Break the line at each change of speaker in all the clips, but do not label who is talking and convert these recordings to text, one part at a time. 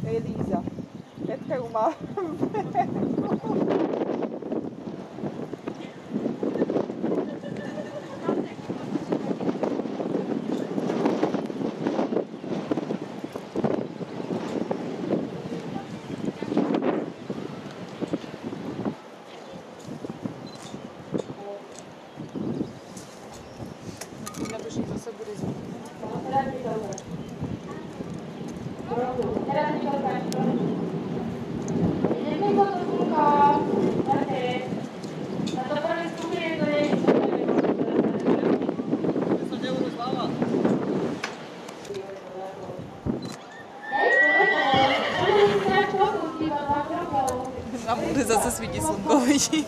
Elisa, ette uma a bude zase svíti slnko, vidí.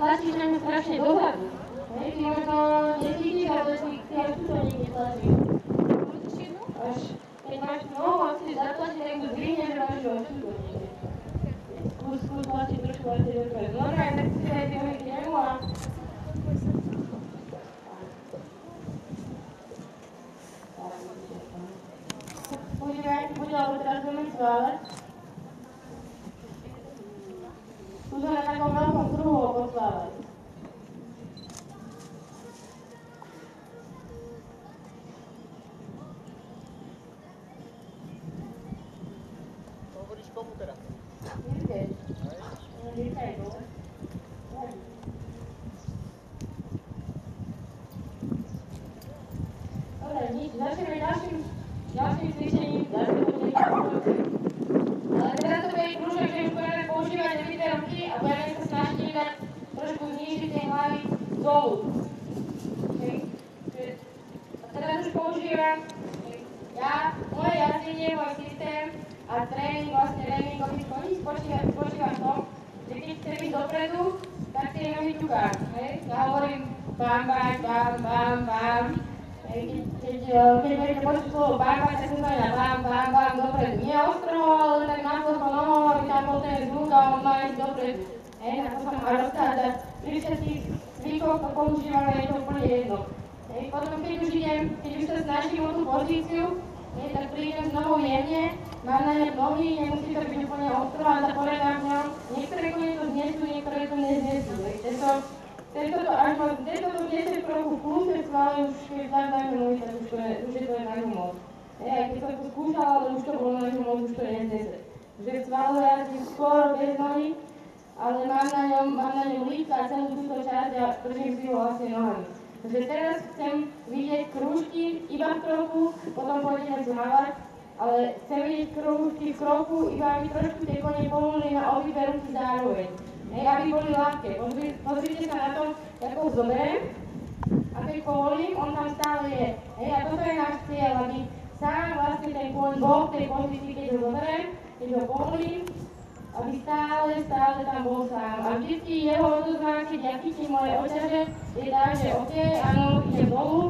Tlačíš na ňu strašne dozadu. Ty možno necítiš, ale ty aj tuto niekde tlačíš. Až keď máš nohu a chceš zatlačiť, tak ju zdvihneš a máš ju až tuto niekde. Skús tlačiť trošku viacej dopredu. Normálne, tak si aj ty nohy k nemu a... Používaj, aký bude, alebo teraz budeme zválať. Skúsme na takom veľkom kruhu poslávať.
Hovoríš komu teraz?
Nechceš. Nechaj to. Dobre, nič. Začneme ďalším cvičením. Ale teraz to bude krúžok, že už budeme používať nebité ruky a budeme sa snažiť dať trošku znížiť tie hlavy dolu. A teraz už používam moje jazdenie, môj systém a tréning, vlastne tréningový koníc spočíva v tom, že keď chcem ísť dopredu, tak tie nohy ťukám. Ja hovorím bam, bam, bam, bam, bam. Keď budete počuť slovo bam, tak sa znamená bam, bam, bam, dopredu. Nie ostro, ale tak následko nohou, aby tam bol ten zvuk a on má ísť dopredu. Na to sa má rozkázať. Pri všetkých zvykoch to používame, je to úplne jedno. Potom keď už sa snažím o tú pozíciu, tak prídem s nohou jemne, mám na ne nohy, nemusí to byť úplne ostro a zapovedám v ňom. Niektoré kone to znesú, niektoré to neznesú. Tento to vniesie trochu plus, keď svaly už keď zavdajú nohy, tak už je to na ňu moc. Keď som to skúšala, ale už to bolo na ňu moc, už to neznese. Že svalu jazdím skôr bez nohy, ale mám na ňom lítka a celú túto časť a držím si ho vlastne nohami. Takže teraz chcem vidieť krúžky iba v kroku, potom pôjdeme zmávať, ale chcem vidieť krúžky v kroku, iba aby trošku tie kone povolili na obidve ruky zároveň. Aby boli ľahké. Pozrite sa na to, ako ho zoberiem a keď povolím, on tam stále je. A toto je náš cieľ, aby sám vlastne ten kôň bol v tej pozícii, keď ho zoberiem, keď ho povolím, aby stále tam bol sám. A vždycky jeho odozva, keď ja chytím moje oťaže, je tak, že OK, áno, idem dolu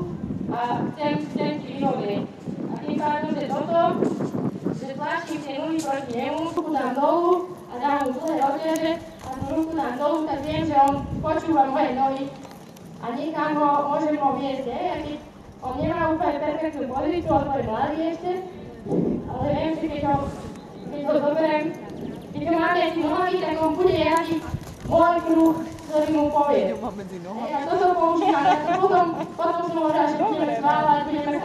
a chcem ti vyhovieť. A tým pádom, že toto, že tlačím tie nohy proti nemu, ruku dám dolu a dám mu dlhé oťaže a tú ruku dám dolu, tak viem, že on počúva moje nohy a niekam môžem ho viesť, a keď on nemá úplne perfektnú pozíciu, lebo je mladý ešte, ale viem, že keď ho zoberiem, keď ho máme medzi nohami, tak on bude jazdiť môj kruh, ktorý mu povie. A toto používam, a to potom som hovorila, že budeme sválať, budeme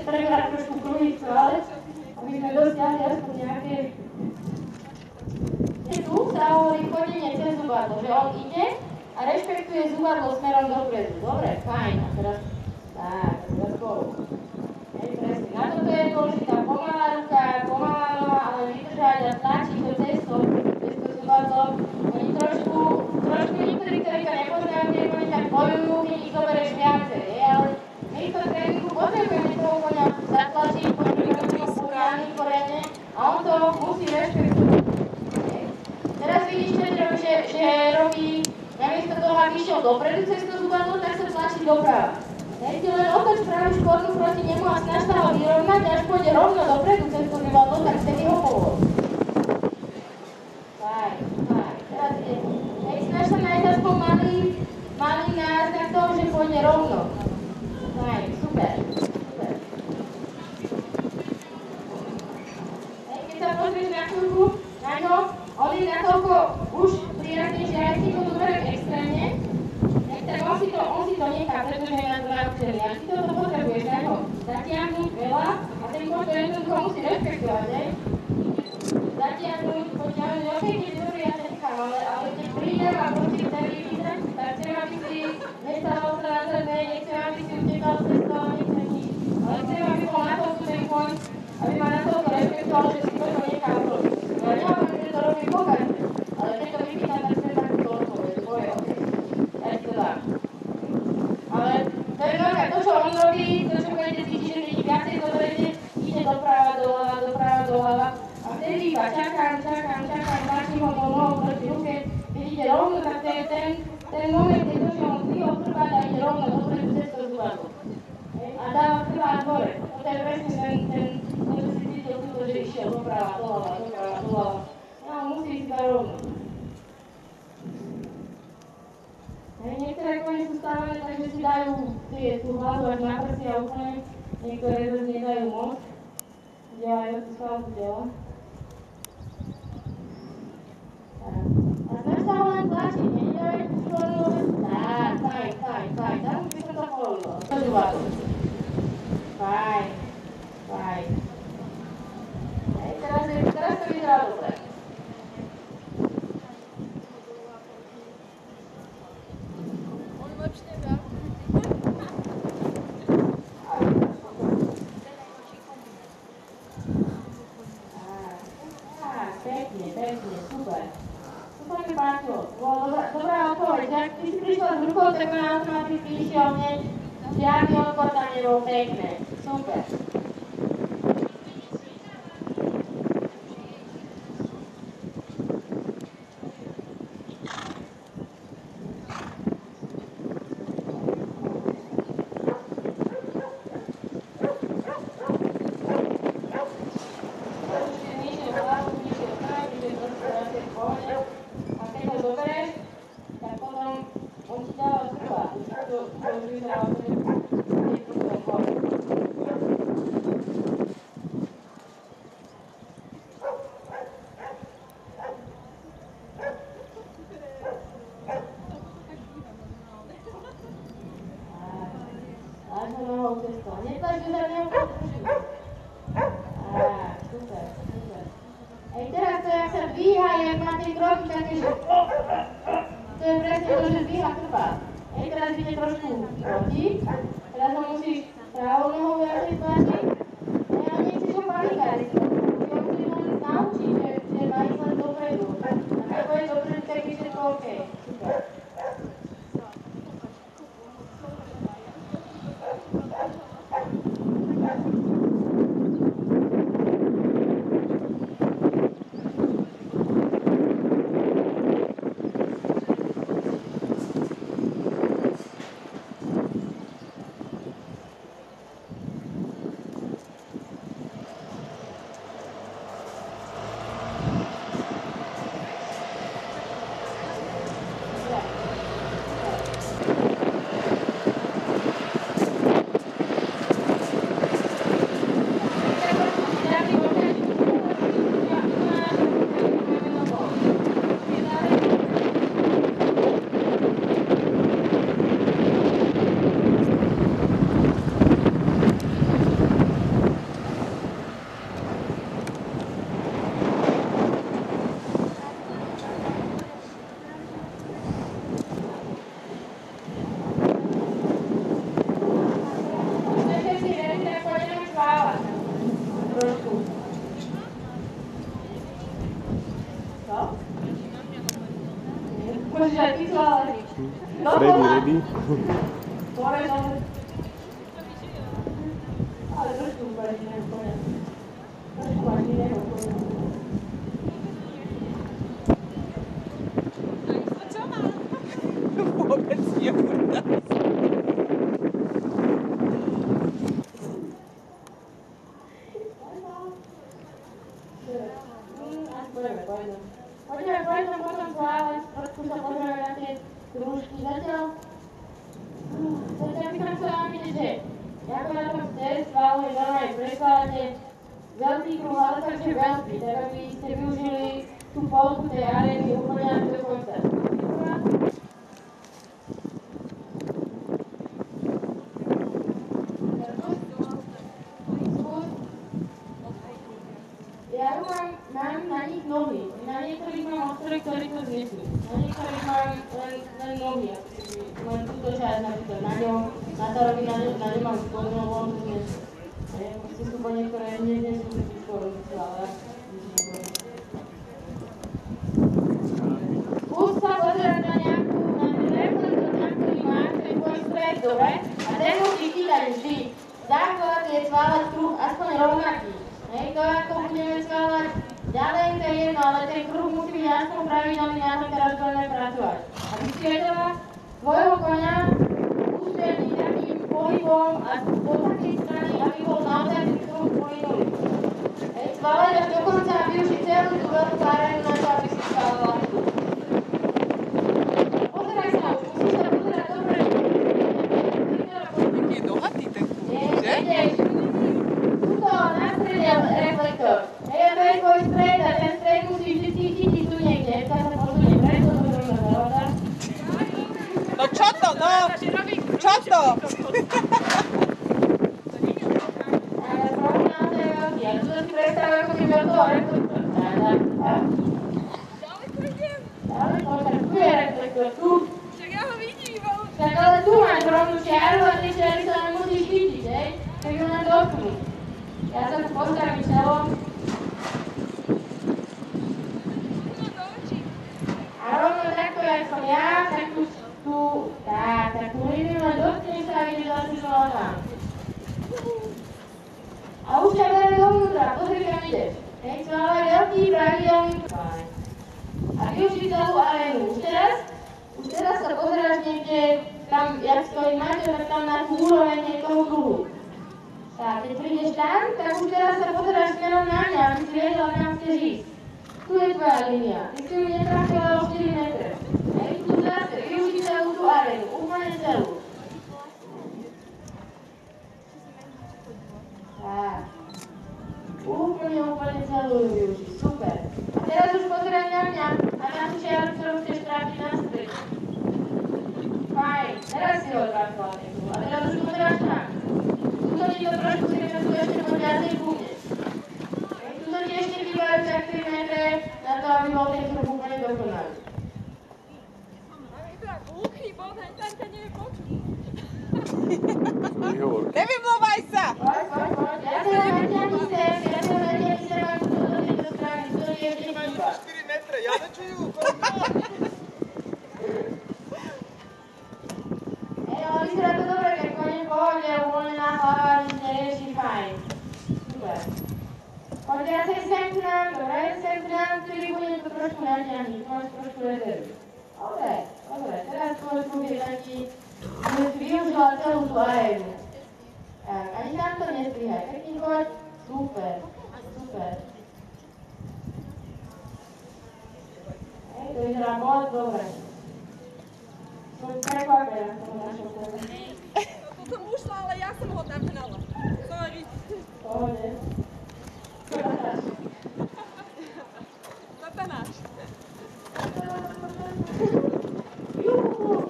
preberať trošku kruhy sválec, aby sme dosiahli aspoň nejaké... Tu sa hovorí chodenie cez zubadlo, že on ide a rešpektuje zubadlo smerom dopredu. Dobre, fajn, a teraz spolu. Presne. Na toto je dôležitá pomalá ruka, pomalá noha, ale vydržať a tlačiť to cesto zubadlo. Oni trošku niektorí, ktorí to nepoznajú, oni tak bojujú, keď ich zoberieš viacej, ale my v tom tréningu potrebujeme toho koňa zatlačiť, potrebujeme ho poriadne poriadne a on to musí rešpektovať. Teraz vidíš, že robí, namiesto toho, aby išiel dopredu cez to zubadlo, tak sa tlačí doprava. Keď ti len otoč pravú špornu proti nemu a snaž sa ho vyrovnať, až pôjde rovno dopredu cez to zubadlo, tak vtedy ho povol. Fajn. Teraz ide. Snaž sa nájsť aspoň malý náznak toho, že pôjde rovno. Fajn, super. Keď sa pozrieš na chvíľku, na ňo, on je natoľko už priradný, že aj si to zoberiem extrémne, tak on si to nechá, pretože je na to naučený. A ty toto potrebuješ na ňo zatiahnuť veľa a ten koň to jednoducho musí rešpektovať, ne? Zatiahnuť, potiahnuť, ok, keď je dobrý, ja sa nechám, ale keď prídem a proste chcem vyvízať, tak chcem, aby si nestával sa na zrne, nechcem, aby si utekal cez to, nechcem nič. Ale chcem, aby bol natoľko ten koň, aby ma natoľko rešpektoval, že si to nechám robiť. Ja nehovorím, že to robím pokaždé, ale keď to vypýtam, tak chcem takúto odpoveď, to je ok. Ja ti to dám. Ale to je normálne, to čo on robí, to čo budete cítiť, že keď viacej zoberete, ide doprava, doľava a vtedy iba čakám, tlačím ho do nohou proti ruke, keď ide rovno, tak to je ten moment, keď to, že on zdvihol chrbát a ide rovno dopredu cez to zubadlo. A dáva chrbát hore. Toto je presne ten čo si cítil túto, že išiel doprava, doľava. No, musí ísť iba rovno. Niektoré kone sú stávané tak, že si dajú tú hlavu až na prsia úplne, niektoré zase nedajú moc, dělajú tú stavbu tela. A snaž sa ho len tlačiť, nedávaj tú škornú vec. Fajn, tam by som to povolilo. To zubadlo. Fajn. Teraz to vyzerá dobre. Pekne, super. Super mi páčilo. Bolo dobrá odpoveď. Ak ty si prišla s rukou, tak ma automaticky išiel hneď. Žiadny odpor tam nebol, pekné. Super. Teraz to, jak sa dvíha, jak má tie kroky také, že to je presne to, že dvíha chrbát. Teraz ide trošku proti, teraz ho musíš pravou nohou viacej tlačiť, ale nechceš ho panikáriť. Ty ho musíš len naučiť, že má ísť len dopredu. A keď pôjde dopredu, tak je všetko OK. Super. Môžeš aj ty to ale
Ready.
Môžeš ale trošku uvarí iného konia. Trošku máš iného konia.
Čo má? Vôbec neburda.
Poďme potom plávať, trošku sa pozrieme na tie krúžky. Zatiaľ by som chcela vám vidieť, že ako na tom ste sválili normálne prekládate veľký kruh, ale takže veľký, tak aby ste využili tú polku tej arény úplne až do konca. Ja mám na nich nohy. Na niektorých mám ostroje, ktorí to znesú. Na niektorých mám len nohy. Mám túto časť napríklad na ňom, na tarovi na ňom mám spodnú, on to znesú. Proste sú po niektoré neznesú taký skoro znesú, ale skús sa pozerať na ten reflektor, na ktorý máš ten tvoj stred, dobre? A ten musí chytať vždy. Základ je sválať kruh aspoň rovnaký. To ako budeme skladať ďalej, to je jedno, ale ten kruh musí byť aspoň pravidelný, na tom teraz budeme pracovať. Aby si vedela svojho koňa ústredný takým pohybom a do takej strany, aby bol naozaj ten kruh pohybový. Skladať až dokonca a využiť celú tú veľkú arénu na to, aby si skladala. Pozeraj sa, už musíš sa pozerať dobre.
Taký nohatý ten kúr, že?
Na strede reflektor. Ja to je tvoj stred a ten stred musí vždy chytiť tu niekde. Tak sa posunie preto, to zrovna zavada.
No čo to, no? Čo to?
Ale problém naozaj je veľký. A tu si predstavujem, ako keby od toho reflektor.
Ďaleko idem.
Ďaleko, tak tu je reflektor, tu.
Však ja ho vidím, ale...
Tak ale tu máš rovnú čiaru a tie čiary sa nemusíš chytiť, hej? Tak ju len dotknúť. Ja sa tu postavím čelom. A rovno takto, jak som ja, tak tú líniu len dotknem sa a ideš zase znova tam. A už ťa bere dovnútra, pozri, kam ideš. Hej, som ale veľký, pravidelný. A využij celú arénu. Už teraz sa pozeráš niekde, tam, jak stojí Maťo, tak tam na tú úroveň toho kruhu. Tak, keď prídeš tam, tak už teraz sa pozeráš smerom na mňa, aby si vedela, kam chceš ísť. Tu je tvoja línia. Ty si ju netrafila o 4 metre. Hej, tu zase využij celú tú arénu, úplne celú. Tak. Úplne celú ju využij. Super. A teraz už pozeraj na mňa a na tú čiaru, ktorú chceš trafiť na stred. Fajn. Teraz si ho trafila. A teraz už pozeráš tam. Tuto ti to trošku si tu ešte poď viacej púdeš. Tuto ti ešte chýbajú tak 3 metre na to, aby bol ten kruh úplne dokonalý.
Ale je to jak hluchý bod, ani tam ťa nevie počuť.
Nehovor.
Nevymluvaj sa!
Poď. Ja sa len natiahni sem, mám tu do tejto strany, to ti ešte chýba.
4 metre, ja nečujú.
Ale vyzerá to dobre, keď konie v pohode, uvoľnená hlava, nič nerieši, fajn. Super. Poď viacej sem k nám, dobre? Sem k nám, ktorý budem to trošku natiahniť, máš trošku rezervy. Dobre, teraz tvoj kruh je taký, že si využila celú tú arénu. Tak, ani tam to nestrihaj, pekný choď, super. Hej, to vyzerá moc dobre. Som prekvapená z toho našho koľa.
To som ušla, ale ja som ho tam hnala. Sorry.
Pohode.
Toto máš.
Juhu,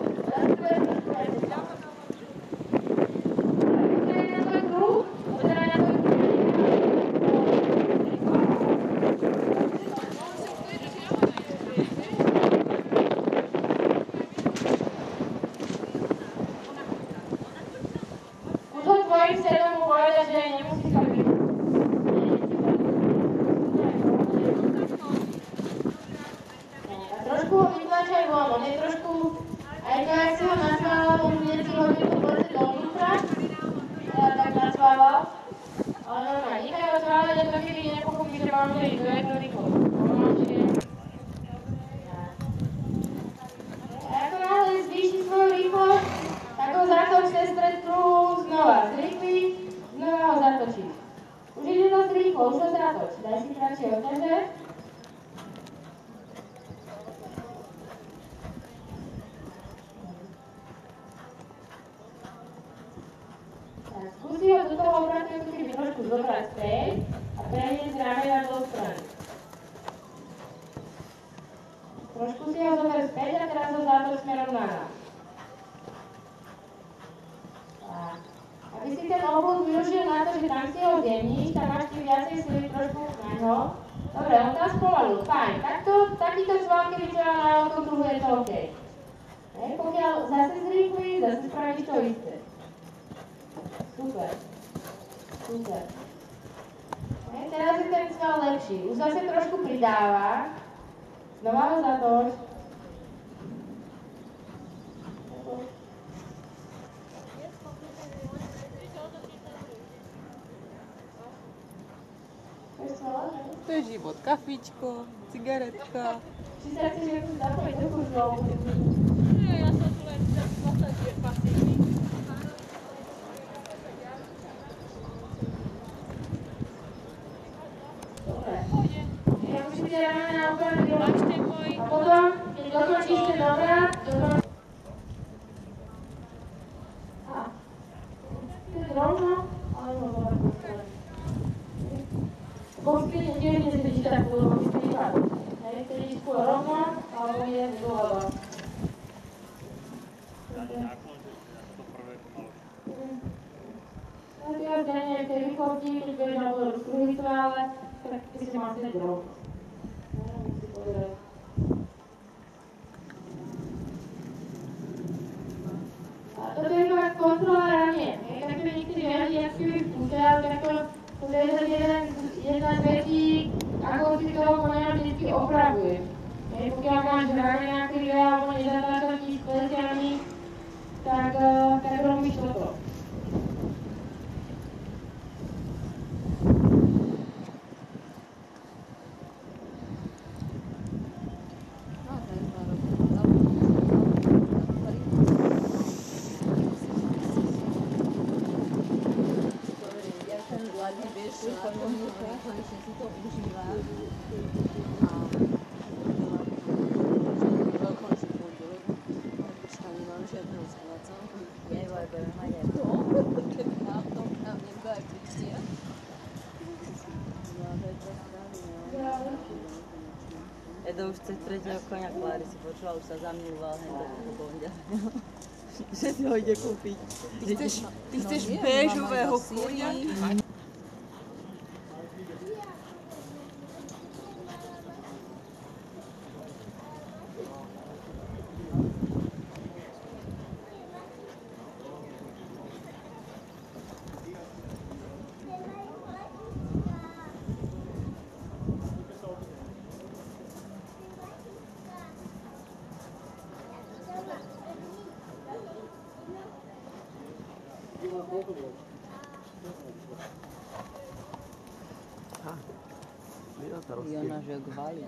tvojim stredom mu povedať, že nemusí sa byť. zobrať späť a preniesť ramena do strany. Trošku si ho zober späť a teraz ho zátoč smerom na nás. Tak. Aby si ten obvod využil na to, že tam si ho zjemníš, tam máš tým viacej sily trošku na ňo. Dobre, on tam spomalil, fajn. Takýto sval, keby čo na okruhu je to OK. Pokiaľ zase zrýchli, zase spravíš to isté. Super. Super. Teraz je ten sval lepší. Už zase trošku pridáva. Znova ho zatoč.
To je život. Kafičko, cigaretka.
Či sa chceš ako zapojiť do kurzu?
Nie, ja som tu len pasívny.
Dobre. Ja už si ramena na úplne
Máčte môj.
a potom, keď dokončíš ten obrad, rovno, alebo Poskryne tiež nesedíš tak dlho, keď prípad. Sedíš skôr rovno, alebo je dlho. Viac menej v tej rýchlosti, keď budeš na podľa druhý svále, tak ty si mal sedieť rovno. Musí povedať. A toto je iba kontrola ramien. Takže niektorí jazdí, ak si vypúšťal, tak to je jedna z vecí, ako si toho konia vždy opravuješ. Pokiaľ máš ramena krivé alebo nezatáčaš ti s pleciami, tak robíš toto.
konečne si to užíva a konečne pondelok, už tam nemám žiadneho zhľadca. Neboj, budem mať aj to, keď mám to, tam nebude aj prístia. Edo už chce tretieho koňa Kláry, si počula, už sa zamiloval hneď do bondia. Že si ho ide kúpiť.
Ty chceš béžového koňa?
I ona, že gvali.